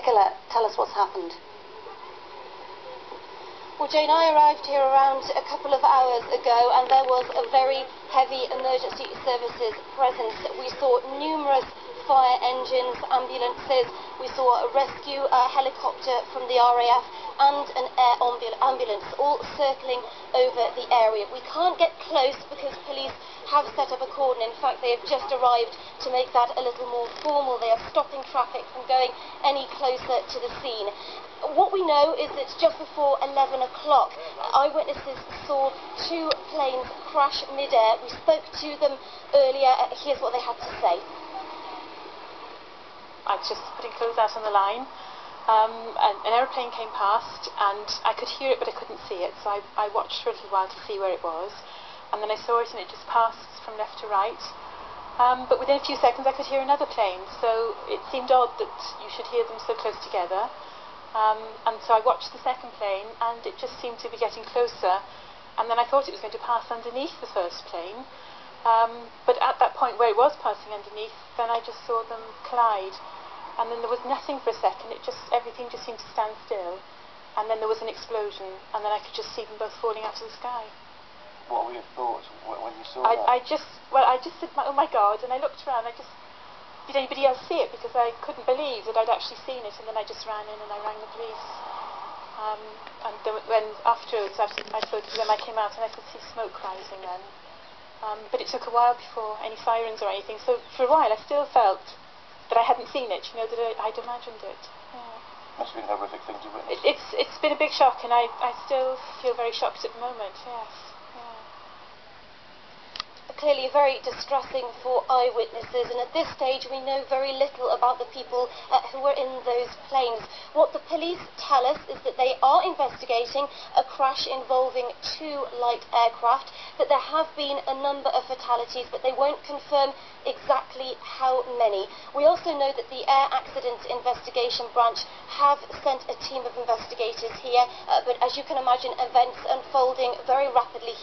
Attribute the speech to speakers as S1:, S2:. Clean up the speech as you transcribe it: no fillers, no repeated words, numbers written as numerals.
S1: Nicola, tell us what's happened.
S2: Well, Jane, I arrived here around a couple of hours ago and there was a very heavy emergency services presence. We saw numerous fire engines, ambulances, we saw a rescue helicopter from the RAF and an air ambulance all circling over the area. We can't get close because police have set up a cordon. In fact, they have just arrived to make that a little more formal. They are stopping traffic from going any closer to the scene. What we know is that just before 11 o'clock, eyewitnesses saw two planes crash mid-air. We spoke to them earlier. Here's what they had to say.
S3: I was just putting clothes out on the line. An aeroplane came past and I could hear it but I couldn't see it, so I watched for a little while to see where it was, and then I saw it and it just passed from left to right. But within a few seconds I could hear another plane, so it seemed odd that you should hear them so close together. And so I watched the second plane and it just seemed to be getting closer, and then I thought it was going to pass underneath the first plane. But at that point where it was passing underneath, then I just saw them collide. And then there was nothing for a second, everything just seemed to stand still. And then there was an explosion, and then I could just see them both falling out of the sky.
S4: What were your thoughts when you saw that?
S3: I just said, oh my God, and I looked around, did anybody else see it? Because I couldn't believe that I'd actually seen it, and then I just ran in and I rang the police. And then afterwards, I spoke to them, I came out and I could see smoke rising then. But it took a while before any sirens or anything, so for a while I still felt that I hadn't seen it, that I'd imagined it. Yeah.
S4: Must have been a horrific thing to witness.
S3: It's been a big shock, and I still feel very shocked at the moment, yes. Yeah.
S2: Clearly very distressing for eyewitnesses, and at this stage we know very little about the people who were in those planes. What the police tell us is that they are investigating a crash involving two light aircraft, that there have been a number of fatalities, but they won't confirm exactly how many. We also know that the Air Accident Investigation Branch have sent a team of investigators here, but as you can imagine, events unfolding very rapidly here.